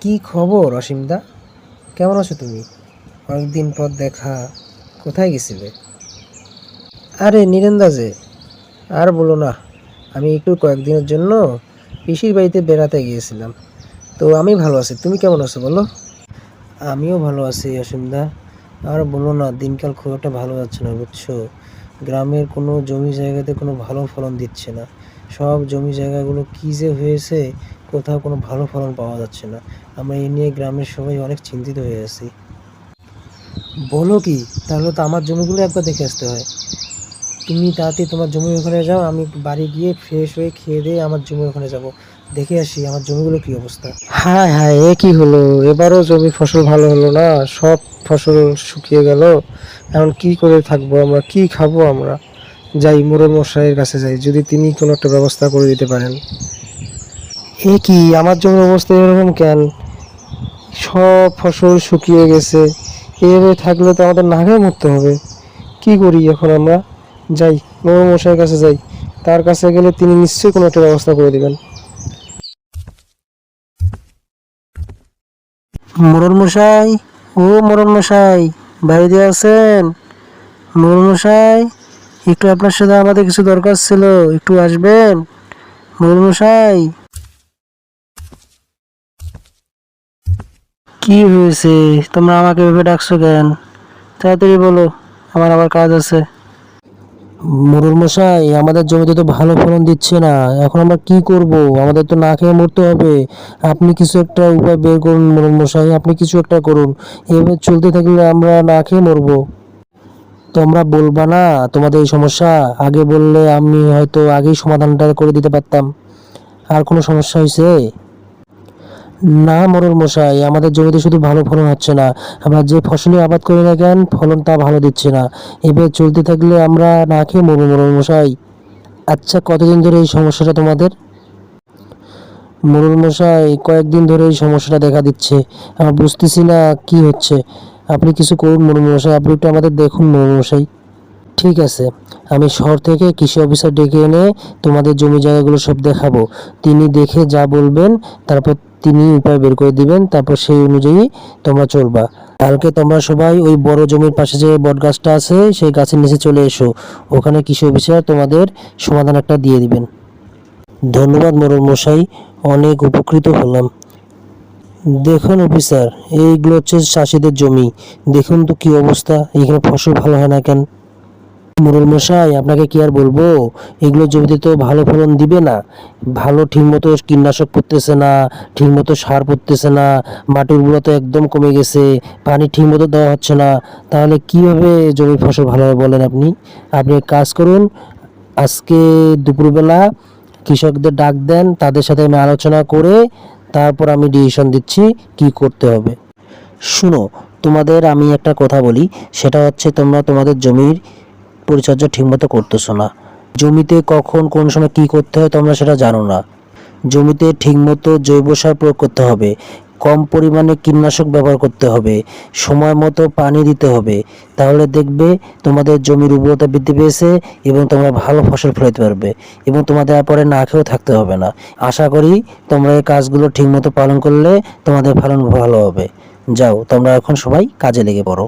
কি খবর অসীমদা? কেমন আছো তুমি? অনেকদিন পর দেখা। কোথায় গেছিলে? আরে নীরেন্দা যে, আর বলো না। আমি একটু কয়েকদিনের জন্য পিসির বাড়িতে বেড়াতে গিয়েছিলাম। তো আমি ভালো আছি, তুমি কেমন আছো বলো? আমিও ভালো আছি অসীমদা। আর বলো না, দিনকাল খুব একটা ভালো যাচ্ছে না বুঝছো। গ্রামের কোনো জমি জায়গাতে কোনো ভালো ফলন দিচ্ছে না। সব জমি জায়গাগুলো কী যে হয়েছে, কোথাও কোনো ভালো ফলন পাওয়া যাচ্ছে না। আমরা এই নিয়ে গ্রামের সবাই অনেক চিন্তিত হয়ে আছি। বলো কি? তাহলে তো আমার জমিগুলো একবার দেখে আসতে হয়। তুমি তাড়াতাড়ি তোমার জমির ওখানে যাও, আমি বাড়ি গিয়ে ফ্রেশ হয়ে খেয়ে দিয়ে আমার জমির ওখানে যাব, দেখে আসি আমার জমিগুলো কি অবস্থা। হায় হায়, এ কি হলো? এবারও জমির ফসল ভালো হলো না, সব ফসল শুকিয়ে গেল। এখন কি করে থাকবো আমরা, কি খাবো আমরা? যাই মোড়ল মশাইয়ের কাছে যাই, যদি তিনি কোনো একটা ব্যবস্থা করে দিতে পারেন। এ কি, আমার জমির অবস্থা এরকম কেন? সব ফসল শুকিয়ে গেছে। এভাবে থাকলে তো আমাদের না খেয়ে মরতে হবে। কি করি এখন আমরা? যাই, মোড়ল মশাইয়ের কাছে যাই। তার কাছে গেলে তিনি নিশ্চয়ই কোনো একটা ব্যবস্থা করে দিবেন। মোড়ল মশাই, ও মোড়ল মশাই, বাড়িতে আছেন? মোড়ল মশাই, একটু আপনার সাথে আমাদের কিছু দরকার ছিল, একটু আসবেন? মোড়ল মশাই। কি হয়েছে? তোমরা আমাকে ভেবে ডাকছো কেন? তাড়াতাড়ি বলো, আমার আবার কাজ আছে। মোড়ল মশাই, আমাদের জমিতে তো ভালো ফলন দিচ্ছে না, এখন আমরা কি করব? আমাদের তো না খেয়ে মরতে হবে। আপনি কিছু একটা উপায় বের করুন মোড়ল মশাই, আপনি কিছু একটা করুন। এভাবে চলতে থাকলে আমরা না খেয়ে মরবো। তোমরা বলবা না তোমাদের এই সমস্যা? আগে বললে আমি হয়তো আগেই সমাধানটা করে দিতে পারতাম। আর কোনো সমস্যা হয়েছে? না মোড়ল মশাই, আমাদের জমিতে শুধু ভালো ফলন হচ্ছে না, আমরা যে ফসলই আবাদ করি না কেন ফলন তা ভালো দিচ্ছে না। এভাবে চলতে থাকলে আমরা না খেয়ে মরবো মোড়ল মশাই। আচ্ছা, কতদিন ধরে এই সমস্যাটা তোমাদের? মোড়ল মশাই, কয়েকদিন ধরে এই সমস্যাটা দেখা দিচ্ছে। আমরা বুঝতেছি না কি হচ্ছে। আপনি কিছু করুন মোড়ল মশাই, আপনি একটু আমাদের দেখুন মোড়ল মশাই। ঠিক আছে, আমি শহর থেকে কৃষি অফিসার ডেকে এনে তোমাদের জমি জায়গাগুলো সব দেখাবো। তিনি দেখে যা বলবেন, তারপর তিনি উপায় বের করে দিবেন, তারপর সেই অনুযায়ী তোমরা চলবা। কালকে তোমরা সবাই ওই বড় জমির পাশে যে বট গাছটা আছে সেই গাছের নিচে চলে এসো। ওখানে কৃষি অফিসার তোমাদের সমাধান একটা দিয়ে দিবেন। ধন্যবাদ মোড়ল মশাই, অনেক উপকৃত হলাম। দেখুন অফিসার, এইগুলো হচ্ছে চাষিদের জমি। দেখুন তো কি অবস্থা, এখানে ফসল ভালো হয় না কেন? মোড়ল মশাই, আপনাকে কি আর বলবো, এগুলো জমিতে তো ভালো ফলন দিবে না। ভালো ঠিকমতো কীটনাশক পড়তেছে না, ঠিকমতো সার পড়তেছে না, মাটির উর্বরতা একদম কমে গেছে, পানি ঠিকমতো দেওয়া হচ্ছে না। তাহলে কিভাবে জমির ফসল ভালো হবে বলেন আপনি? আপনি এক কাজ করুন, আজকে দুপুরবেলা কৃষকদের ডাক দেন, তাদের সাথে আমি আলোচনা করে তারপর আমি ডিসিশন দিচ্ছি কি করতে হবে। শুনো, তোমাদের আমি একটা কথা বলি, সেটা হচ্ছে তোমরা তোমাদের জমির পরিচর্যা ঠিকমতো করতেছো না। জমিতে কখন কোন সময় কি করতে হয় তোমরা সেটা জানো না। জমিতে ঠিকমতো জৈব সার প্রয়োগ করতে হবে, কম পরিমাণে কীটনাশক ব্যবহার করতে হবে, সময় মতো পানি দিতে হবে। তাহলে দেখবে তোমাদের জমির উর্বরতা বৃদ্ধি পেয়েছে এবং তোমরা ভালো ফসল ফলাতে পারবে এবং তোমাদের আর পরে না খেয়েও থাকতে হবে না। আশা করি তোমরা এই কাজগুলো ঠিকমতো পালন করলে তোমাদের ফলন ভালো হবে। যাও, তোমরা এখন সবাই কাজে লেগে পড়ো।